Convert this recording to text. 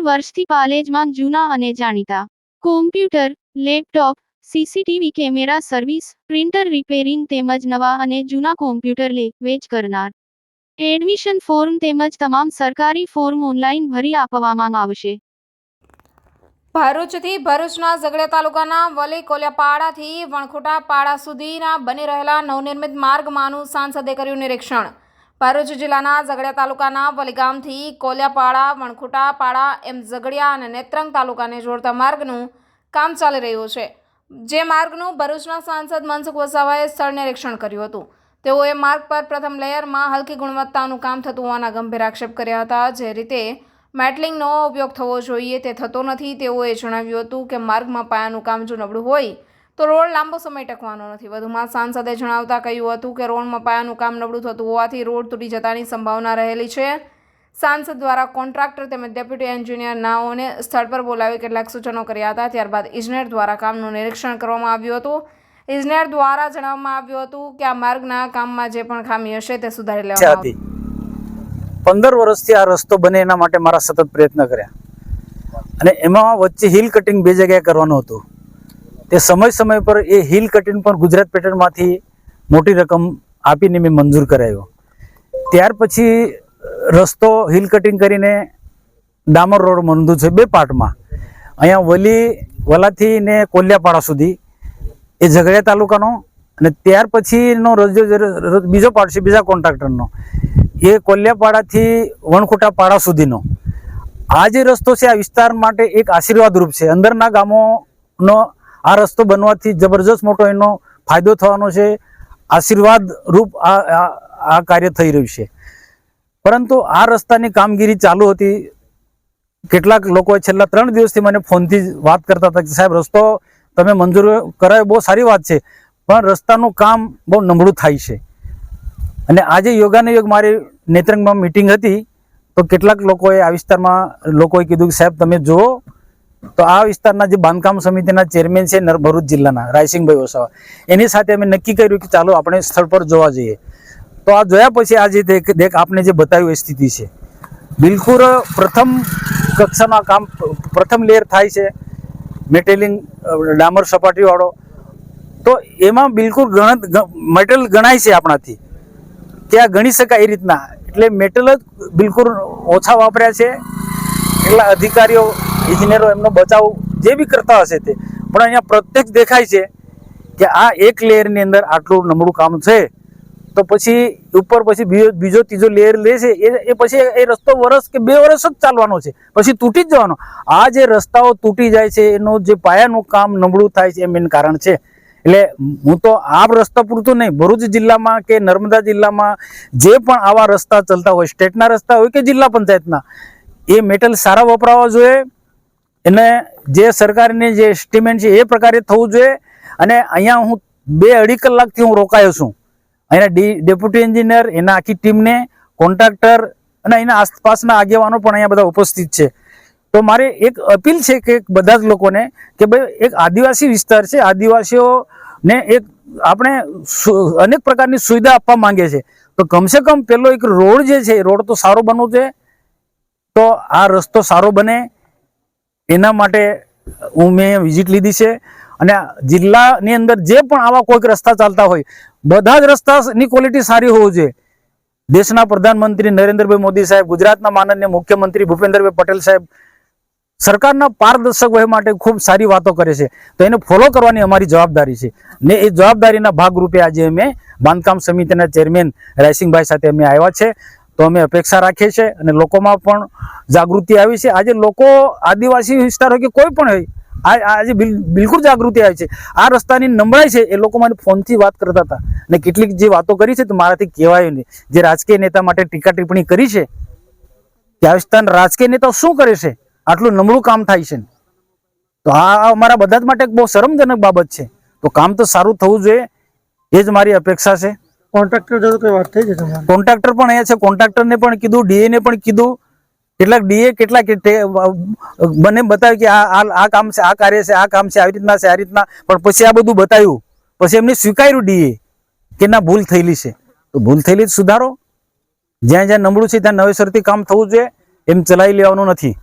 વર્ષથી પાલેજમાં જૂના અને જાણીતા computer, laptop, CCTV camera service, printer repairing તેમજ નવા અને જૂના કોમ્પ્યુટર લે વેચ કરનાર. એડમિશન ફોર્મ તેમજ તમામ સરકારી ફોર્મ ઓનલાઈન ભરી આપવામાં આવશે. ભરૂચથી ભરૂચના ઝઘડિયા તાલુકાના વલી કોલિયાપાડાથી વણખોટા પાડા સુધીના બની રહેલા નવનિર્મિત માર્ગમાંનું સાંસદે કર્યું નિરીક્ષણ. ભરૂચ જિલ્લાના ઝઘડિયા તાલુકાના વલી ગામથી કોલિયાપાડા, વણખોટા પાડા એમ ઝઘડિયા અને નેત્રંગ તાલુકાને જોડતા માર્ગનું કામ ચાલી રહ્યું છે. જે માર્ગનું ભરૂચના સાંસદ મનસુખ વસાવાએ સ્થળ નિરીક્ષણ કર્યું હતું. તેઓએ માર્ગ પર પ્રથમ લેયરમાં હલકી ગુણવત્તાનું કામ થતું હોવાના ગંભીર આક્ષેપ કર્યા હતા. જે રીતે મેટલિંગનો ઉપયોગ થવો જોઈએ તે થતો નથી. તેઓએ જણાવ્યું હતું કે માર્ગમાં પાયાનું કામ જો નબળું હોય તો રોડ લાંબો સમય ટકવાનો નથી. વધુમાં સાંસદે જણાવતા કહ્યું હતું કે રોડમાં પાયાનું કામ નબળું થતું હોવાથી રોડ તૂટી જતાની સંભાવના રહેલી છે. સાંસદ દ્વારા કોન્ટ્રાક્ટર તેમજ ડેપ્યુટી એન્જિનિયર નાઓને સ્થળ પર બોલાવી કેટલાક સૂચનો કર્યા હતા. ત્યારબાદ ઇજનેર દ્વારા કામનું નિરીક્ષણ કરવામાં આવ્યું હતું. ઇજનેર દ્વારા જણાવવામાં આવ્યું હતું કે આ માર્ગના કામમાં જે પણ ખામી હશે તે સુધારી લેવામાં આવશે. 15 વર્ષથી આ રસ્તો બને એના માટે મારા સતત પ્રયત્ન કર્યા અને એમાં વચ્ચે હિલ કટિંગ 2 જગ્યાએ કરવાનું હતું. તે સમય પર એ હિલ કટિંગ પણ ગુજરાત પેટર્નમાંથી મોટી રકમ આપીને મેં મંજૂર કરાવ્યો. ત્યાર પછી રસ્તો હિલ કટિંગ કરીને ડામર રોડ મંજૂર છે 2 પાર્ટમાં. અહીંયા વલાથી ને કોલિયાપાડા સુધી એ ઝઘડિયા તાલુકાનો અને ત્યાર પછીનો બીજો પાર્ટ છે બીજા કોન્ટ્રાક્ટરનો, એ કોલિયાપાડાથી વણખોટા પાડા સુધીનો. આ જે રસ્તો છે આ વિસ્તાર માટે એક આશીર્વાદ રૂપ છે. અંદરના ગામોનો આ રસ્તો બનવાથી જબરજસ્ત મોટો એનો ફાયદો થવાનો છે. આશીર્વાદ રૂપ આ કાર્ય થઈ રહ્યું છે. પરંતુ આ રસ્તાની કામગીરી ચાલુ હતી. કેટલાક લોકોએ છેલ્લા 3 દિવસથી મને ફોનથી વાત કરતા હતા કે સાહેબ રસ્તો તમે મંજૂર કરાયો, બહુ સારી વાત છે, પણ રસ્તાનું કામ બહુ નબળું થાય છે. અને આજે યોગાને યોગ મારી નેત્રંગમાં મિટિંગ હતી તો કેટલાક લોકોએ આ વિસ્તારમાં કીધું કે સાહેબ તમે જુઓ. તો આ વિસ્તારના જે બાંધકામ સમિતિના ચેરમેન છે ભરૂચ જિલ્લાના રાયસિંગભાઈ વસાવા, એની સાથે અમે નક્કી કર્યું કે ચાલો આપણે સ્થળ પર જોવા જઈએ. તો આ જોયા પછી આજે દેખ આપને જે બતાવ્યું એ સ્થિતિ છે. બિલકુલ પ્રથમ કક્ષાનું કામ પ્રથમ લેયર થાય છે, મેટેલિંગ ડામર સપાટીવાળો. તો એમાં બિલકુલ મટીરિયલ ગણાય છે આપણાથી કે આ ગણી શકાય એ રીતના. એટલે મેટલ જ બિલકુલ ઓછા વાપર્યા છે. એટલા અધિકારીઓ ઇજનેરો એમનો બચાવ જે બી કરતા હશે તે, પણ અહીંયા પ્રત્યક્ષ દેખાય છે કે આ એક લેયરની અંદર આટલું નબળું કામ છે. તો પછી ઉપર પછી બીજો ત્રીજો લેયર લે છે એ પછી એ રસ્તો વર્ષ કે 2 વર્ષ જ ચાલવાનો છે, પછી તૂટી જ જવાનો. આ જે રસ્તાઓ તૂટી જાય છે એનું જે પાયાનું કામ નબળું થાય છે એ મેઇન કારણ છે. એટલે હું તો આ રસ્તા પૂરતું નહીં, ભરૂચ જિલ્લામાં કે નર્મદા જિલ્લામાં જે પણ આવા રસ્તા ચાલતા હોય, સ્ટેટના રસ્તા હોય કે જિલ્લા પંચાયતના, એ મેટલ સારા વપરાવા જોઈએ. એને જે સરકારની જે એસ્ટિમેટ છે એ પ્રકારે થવું જોઈએ. અને અહીંયા હું 2-2.5 કલાકથી હું રોકાયો છું. અહીંના ડેપ્યુટી એન્જિનિયર, એના આખી ટીમને, કોન્ટ્રાક્ટર અને અહીંના આસપાસના આગેવાનો પણ અહીંયા બધા ઉપસ્થિત છે. તો મારે એક અપીલ છે કે બધા જ લોકોને કે ભાઈ એક આદિવાસી વિસ્તાર છે, આદિવાસીઓને એક આપણે અનેક પ્રકારની સુવિધા આપવા માંગે છે. તો કમસે કમ પેલો એક રોડ જે છે એ રોડ તો સારો બનવો જોઈએ. તો આ રસ્તો સારો બને એના માટે મેં વિઝિટ લીધી છે. અને જિલ્લાની અંદર જે પણ આવા કોઈક રસ્તા ચાલતા હોય, બધા જ રસ્તાની ક્વોલિટી સારી હોવી જોઈએ. દેશના પ્રધાનમંત્રી નરેન્દ્રભાઈ મોદી સાહેબ, ગુજરાતના માનનીય મુખ્યમંત્રી ભૂપેન્દ્રભાઈ પટેલ સાહેબ સરકારના પારદર્શક વહી માટે ખૂબ સારી વાતો કરે છે. તો એને ફોલો કરવાની અમારી જવાબદારી છે. ને એ જવાબદારીના ભાગરૂપે આજે અમે બાંધકામ સમિતિના ચેરમેન રાયસિંગભાઈ સાથે અમે આવ્યા છે. તો અમે અપેક્ષા રાખીએ છીએ અને લોકોમાં પણ જાગૃતિ આવી છે. આજે લોકો આદિવાસી વિસ્તાર હોય કે કોઈ પણ હોય, આજે બિલકુલ જાગૃતિ આવી છે. આ રસ્તાની નબળાઈ છે એ લોકો મને ફોનથી વાત કરતા હતા અને કેટલીક જે વાતો કરી છે તો મારાથી કહેવાયું નહીં. જે રાજકીય નેતા માટે ટીકા ટિપ્પણી કરી છે કે આ વિસ્તારના રાજકીય નેતાઓ શું કરે છે, આટલું નબળું કામ થાય છે. તો આ અમારા બધા જ માટે બહુ શરમજનક બાબત છે. તો કામ તો સારું થવું જોઈએ એ જ મારી અપેક્ષા છે. કોન્ટ્રાક્ટર જોડે કોઈ વાત થઈ છે? કોન્ટ્રાક્ટર પણ અહીંયા છે, કોન્ટ્રાક્ટરને પણ કીધું, ડીએને પણ કીધું. કેટલાક ડીએ કેટલાક મને બતાવ્યું કે આ કામ છે, આ કાર્ય છે, આ કામ છે, આવી રીતના છે, આ રીતના. પણ પછી આ બધું બતાવ્યું પછી એમને સ્વીકાર્યું ડીએ કે ના ભૂલ થયેલી છે. તો ભૂલ થયેલી સુધારો. જ્યાં જ્યાં નબળું છે ત્યાં નવેસરથી કામ થવું જોઈએ, એમ ચલાવી લેવાનું નથી.